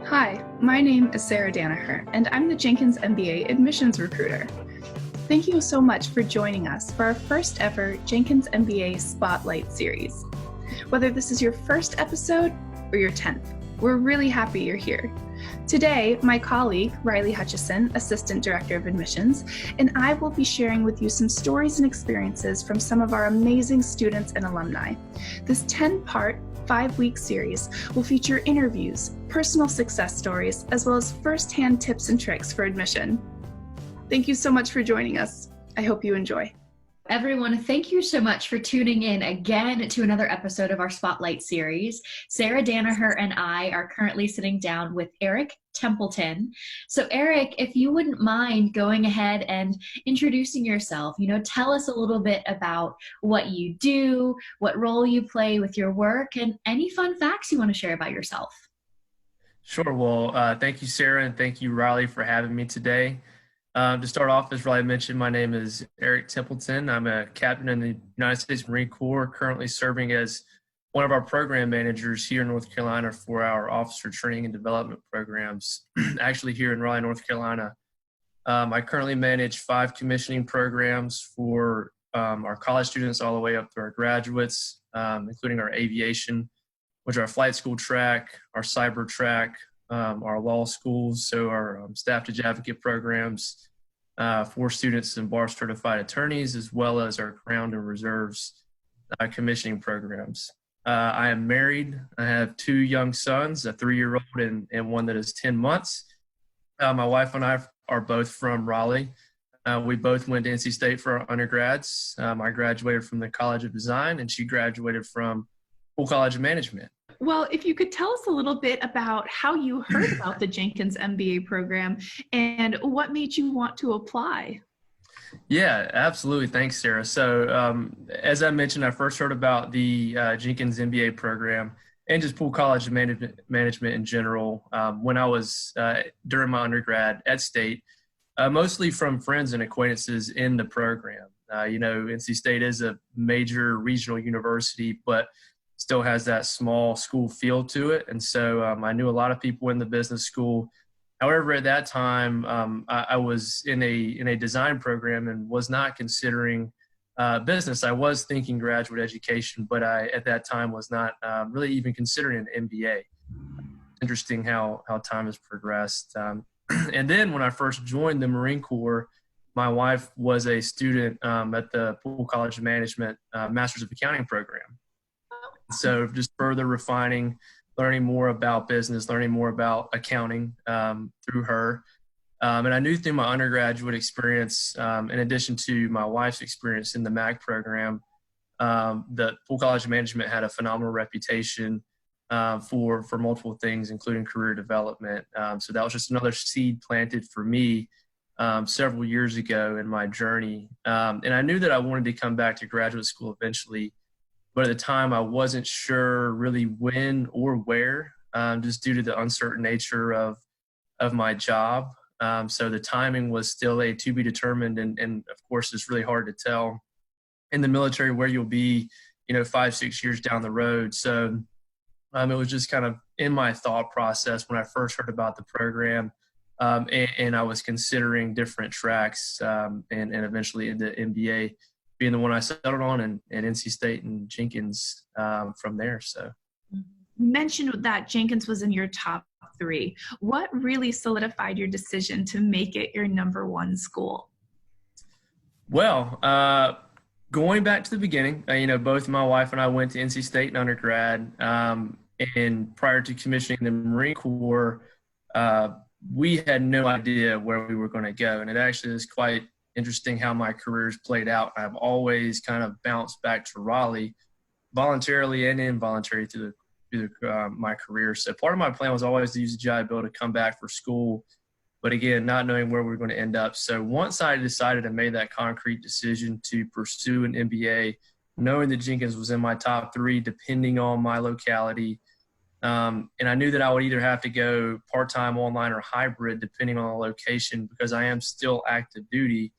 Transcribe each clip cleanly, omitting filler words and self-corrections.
Hi, my name is Sarah Danaher, and I'm the Jenkins MBA admissions recruiter. Thank you so much for joining us for our first ever Jenkins MBA Spotlight series. Whether this is your first episode or your 10th, we're really happy you're here. Today, my colleague, Riley Hutchison, Assistant Director of Admissions, and I will be sharing with you some stories and experiences from some of our amazing students and alumni. This 10-part, 5-week series will feature interviews, personal success stories, as well as first-hand tips and tricks for admission. Thank you so much for joining us. I hope you enjoy. Everyone, thank you so much for tuning in again to another episode of our Spotlight series. Sarah Danaher and I are currently sitting down with Eric Templeton. So Eric, if you wouldn't mind going ahead and introducing yourself, tell us a little bit about what you do, what role you play with your work, and any fun facts you want to share about yourself. Sure. Well, thank you, Sarah, and thank you, Riley, for having me today. To start off, as Riley mentioned, my name is Eric Templeton. I'm a captain in the United States Marine Corps, currently serving as one of our program managers here in North Carolina for our officer training and development programs, actually here in Raleigh, North Carolina. I currently manage 5 commissioning programs for our college students all the way up to our graduates, including our aviation, which are our flight school track, our cyber track, our law schools, so our staff to advocate programs for students and bar certified attorneys, as well as our ground and reserves commissioning programs. I am married. I have 2 young sons, a 3-year-old and one that is 10 months. My wife and I are both from Raleigh. We both went to NC State for our undergrads. I graduated from the College of Design, and she graduated from Full College of Management. Well, if you could tell us a little bit about how you heard about the Jenkins MBA program and what made you want to apply. Yeah, absolutely. Thanks, Sarah. So as I mentioned, I first heard about the Jenkins MBA program and just Full College of Management in general when I was during my undergrad at State, mostly from friends and acquaintances in the program. NC State is a major regional university, but still has that small school feel to it. And so I knew a lot of people in the business school. However, at that time, I was in a design program and was not considering business. I was thinking graduate education, but I, at that time, was not really even considering an MBA. Interesting how time has progressed. And then when I first joined the Marine Corps, my wife was a student at the Full College of Management Masters of Accounting program. So just further refining, learning more about business, learning more about accounting through her. And I knew through my undergraduate experience, in addition to my wife's experience in the MAC program, that Full College of Management had a phenomenal reputation for multiple things, including career development. So that was just another seed planted for me several years ago in my journey. And I knew that I wanted to come back to graduate school eventually. But at the time, I wasn't sure really when or where, just due to the uncertain nature of my job. So the timing was still a to be determined, and of course, it's really hard to tell in the military where you'll be, 5-6 years down the road. So it was just kind of in my thought process when I first heard about the program, and I was considering different tracks, and eventually into MBA being the one I settled on, and NC State and Jenkins from there. So, You mentioned that Jenkins was in your top 3. What really solidified your decision to make it your number 1 school? Well, going back to the beginning, both my wife and I went to NC State in undergrad, and prior to commissioning the Marine Corps, we had no idea where we were going to go, and it actually is quite interesting how my career's played out. I've always kind of bounced back to Raleigh voluntarily and involuntarily through my career. So part of my plan was always to use the GI Bill to come back for school, but again, not knowing where we were going to end up. So once I decided and made that concrete decision to pursue an MBA, knowing that Jenkins was in my top 3, depending on my locality, and I knew that I would either have to go part-time, online, or hybrid, depending on the location, because I am still active duty.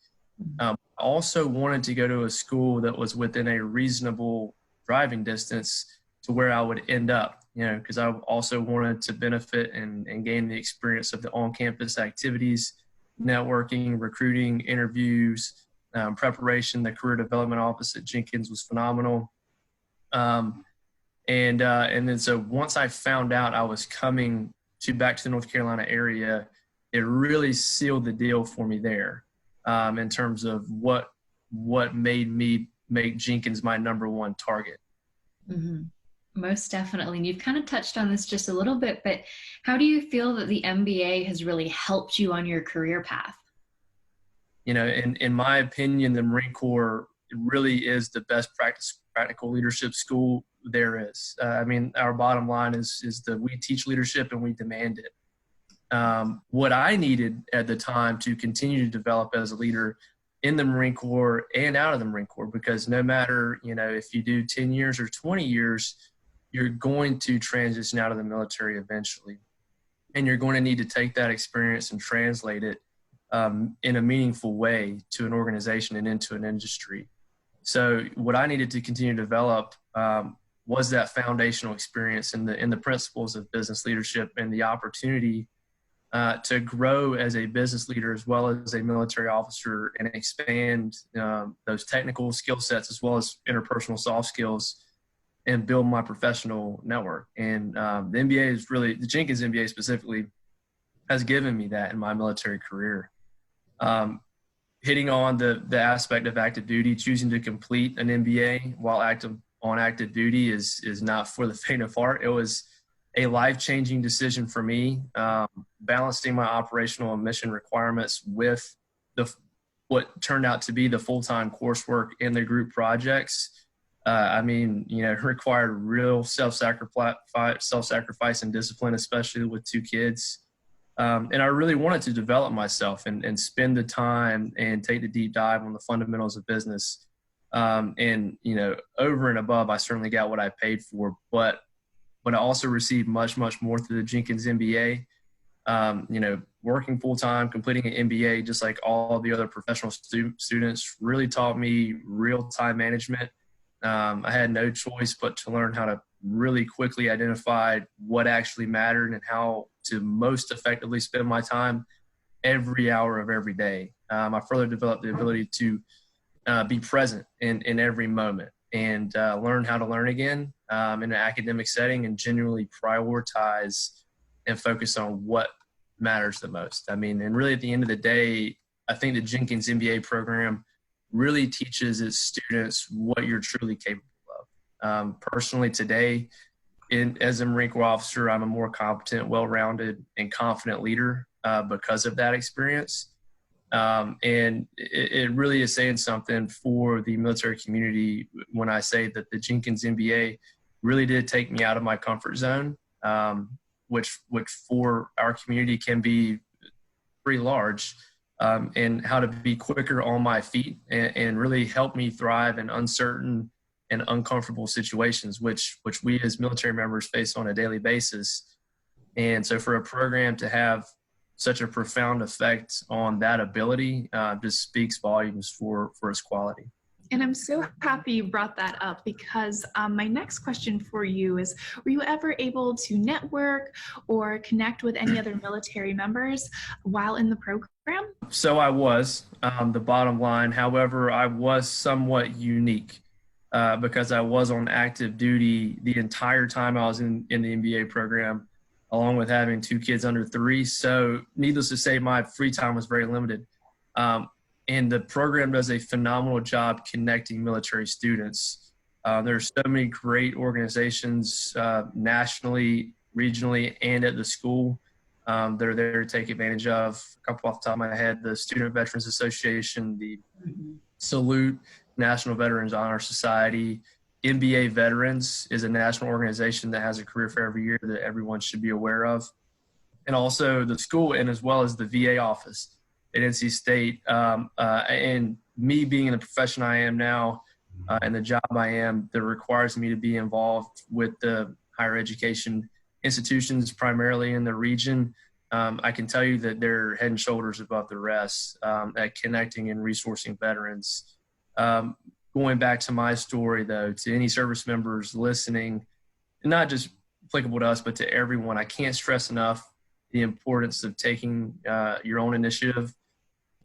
I also wanted to go to a school that was within a reasonable driving distance to where I would end up. because I also wanted to benefit and gain the experience of the on-campus activities, networking, recruiting, interviews, preparation. The career development office at Jenkins was phenomenal. And then so once I found out I was coming back to the North Carolina area, it really sealed the deal for me there, in terms of what made me make Jenkins my number one target. Mm-hmm. Most definitely. And you've kind of touched on this just a little bit, but how do you feel that the MBA has really helped you on your career path? In my opinion, the Marine Corps really is the best practical leadership school there is. Our bottom line is that we teach leadership and we demand it. What I needed at the time to continue to develop as a leader in the Marine Corps and out of the Marine Corps, because no matter, if you do 10 years or 20 years, you're going to transition out of the military eventually. And you're going to need to take that experience and translate it in a meaningful way to an organization and into an industry. So what I needed to continue to develop was that foundational experience in the principles of business leadership and the opportunity to grow as a business leader as well as a military officer and expand those technical skill sets as well as interpersonal soft skills and build my professional network. And the MBA is really, the Jenkins MBA specifically, has given me that in my military career. Hitting on the aspect of active duty, choosing to complete an MBA while on active duty is not for the faint of heart. It was a life-changing decision for me, balancing my operational and mission requirements with what turned out to be the full-time coursework in the group projects. It required real self-sacrifice and discipline, especially with 2 kids. And I really wanted to develop myself and spend the time and take the deep dive on the fundamentals of business. Over and above, I certainly got what I paid for, but I also received much, much more through the Jenkins MBA. Working full-time, completing an MBA, just like all the other professional students, really taught me real-time management. I had no choice but to learn how to really quickly identify what actually mattered and how to most effectively spend my time every hour of every day. I further developed the ability to be present in every moment and learn how to learn again in an academic setting and genuinely prioritize and focus on what matters the most. And really at the end of the day, I think the Jenkins MBA program really teaches its students what you're truly capable of. Personally today, as a Marine Corps officer, I'm a more competent, well-rounded, and confident leader because of that experience. And it really is saying something for the military community when I say that the Jenkins MBA really did take me out of my comfort zone, which for our community can be pretty large. And how to be quicker on my feet and really help me thrive in uncertain and uncomfortable situations, which we as military members face on a daily basis. And so for a program to have such a profound effect on that ability just speaks volumes for its quality. And I'm so happy you brought that up because my next question for you is, were you ever able to network or connect with any other military members while in the program? So I was, the bottom line. However, I was somewhat unique because I was on active duty the entire time I was in the MBA program, along with having 2 kids under 3. So needless to say, my free time was very limited. And the program does a phenomenal job connecting military students. There's so many great organizations nationally, regionally, and at the school that are there to take advantage of. A couple off the top of my head, the Student Veterans Association, the Salute, National Veterans Honor Society. MBA Veterans is a national organization that has a career fair every year that everyone should be aware of. And also the school, and as well as the VA office at NC State. And me being in the profession I am now and the job I am, that requires me to be involved with the higher education institutions, primarily in the region, I can tell you that they're head and shoulders above the rest at connecting and resourcing veterans. Going back to my story, though, to any service members listening, not just applicable to us, but to everyone. I can't stress enough the importance of taking your own initiative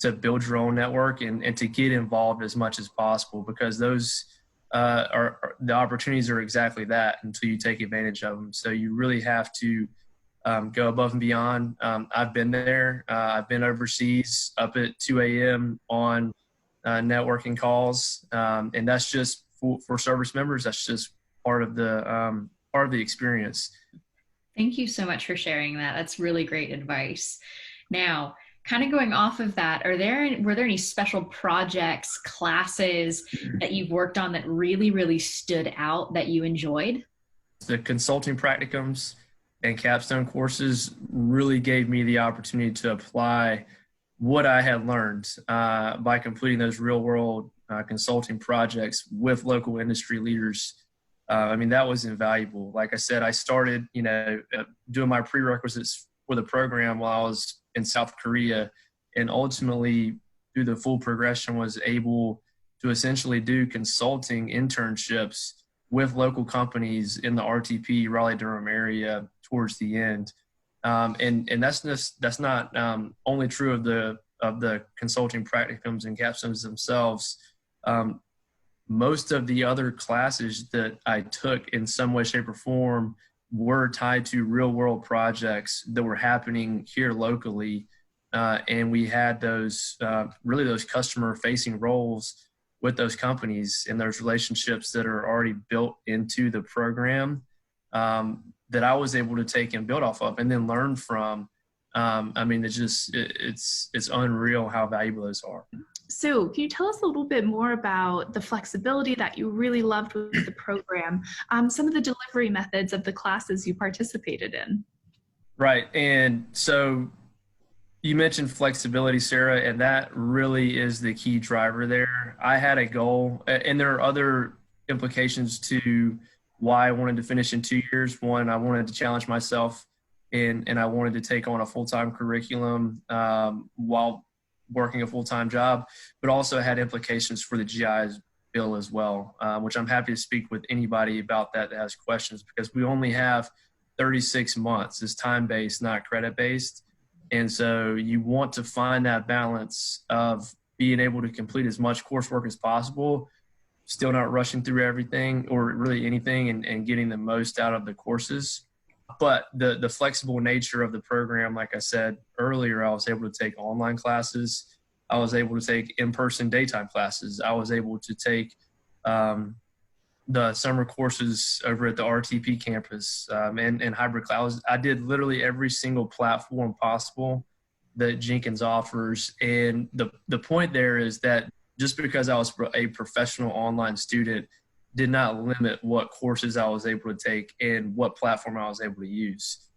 to build your own network and to get involved as much as possible, because those are the opportunities are exactly that until you take advantage of them. So you really have to go above and beyond. I've been there. I've been overseas up at 2 a.m. on networking calls, and that's just for service members. That's just part of the experience. Thank you so much for sharing that. That's really great advice. Now, kind of going off of that, were there any special projects, classes that you've worked on that really, really stood out that you enjoyed? The consulting practicums and capstone courses really gave me the opportunity to apply what I had learned by completing those real-world consulting projects with local industry leaders. I mean, that was invaluable. Like I said, I started, doing my prerequisites for the program while I was in South Korea, and ultimately through the full progression was able to essentially do consulting internships with local companies in the RTP Raleigh-Durham area towards the end. And that's not only true of the consulting practicums and capstones themselves. Most of the other classes that I took in some way, shape, or form were tied to real world projects that were happening here locally. And we had those customer facing roles with those companies and those relationships that are already built into the program that I was able to take and build off of and then learn from. I mean, it's unreal how valuable those are. So can you tell us a little bit more about the flexibility that you really loved with the program, some of the delivery methods of the classes you participated in? Right. And so you mentioned flexibility, Sarah, and that really is the key driver there. I had a goal, and there are other implications to why I wanted to finish in 2 years. One, I wanted to challenge myself, and I wanted to take on a full-time curriculum while working a full-time job, but also had implications for the GI's bill as well, which I'm happy to speak with anybody about that has questions, because we only have 36 months. It's time-based, not credit-based. And so you want to find that balance of being able to complete as much coursework as possible, still not rushing through everything or really anything, and getting the most out of the courses. But the flexible nature of the program, like I said earlier, I was able to take online classes. I was able to take in-person daytime classes. I was able to take the summer courses over at the RTP campus and hybrid classes. I did literally every single platform possible that Jenkins offers. And the point there is that just because I was a professional online student did not limit what courses I was able to take and what platform I was able to use.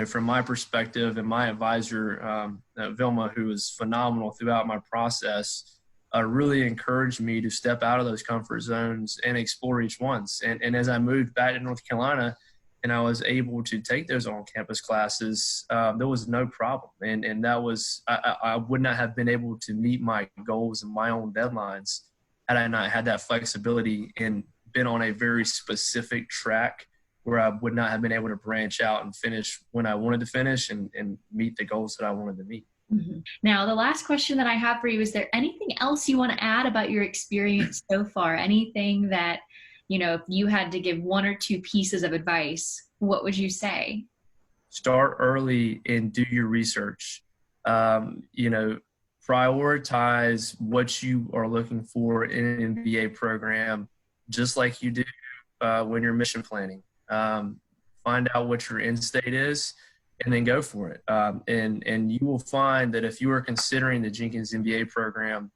From my perspective, and my advisor, Vilma, who was phenomenal throughout my process, really encouraged me to step out of those comfort zones and explore each ones. And as I moved back to North Carolina and I was able to take those on-campus classes, there was no problem. And that was, I would not have been able to meet my goals and my own deadlines had I not had that flexibility and been on a very specific track where I would not have been able to branch out and finish when I wanted to finish and meet the goals that I wanted to meet. Mm-hmm. Now, the last question that I have for you, is there anything else you want to add about your experience so far? Anything that, if you had to give one or two pieces of advice, what would you say? Start early and do your research. Prioritize what you are looking for in an MBA program, just like you do when you're mission planning. Find out what your end state is, and then go for it. And you will find that if you are considering the Jenkins MBA program,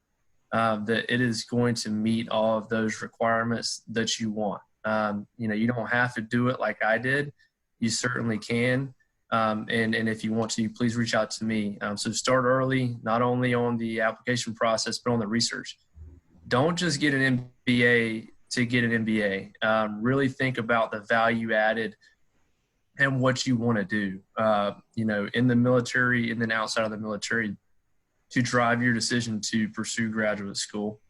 that it is going to meet all of those requirements that you want. You don't have to do it like I did. You certainly can. And if you want to, please reach out to me. So start early, not only on the application process, but on the research. Don't just get an MBA to get an MBA. Really think about the value added and what you want to do, in the military and then outside of the military to drive your decision to pursue graduate school.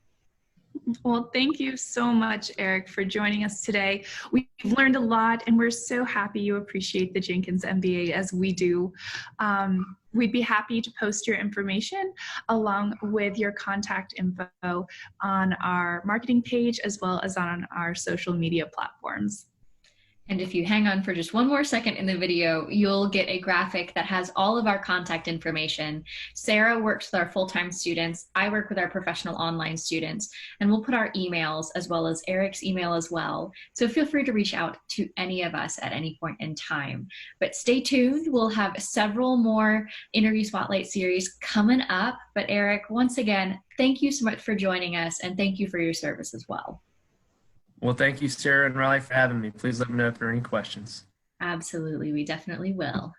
Well, thank you so much, Eric, for joining us today. We've learned a lot, and we're so happy you appreciate the Jenkins MBA as we do. We'd be happy to post your information along with your contact info on our marketing page as well as on our social media platforms. And if you hang on for just one more second in the video, you'll get a graphic that has all of our contact information. Sarah works with our full-time students. I work with our professional online students, and we'll put our emails as well as Eric's email as well. So feel free to reach out to any of us at any point in time. But stay tuned. We'll have several more interview spotlight series coming up. But Eric, once again, thank you so much for joining us, and thank you for your service as well. Well, thank you, Sarah and Riley, for having me. Please let me know if there are any questions. Absolutely. We definitely will.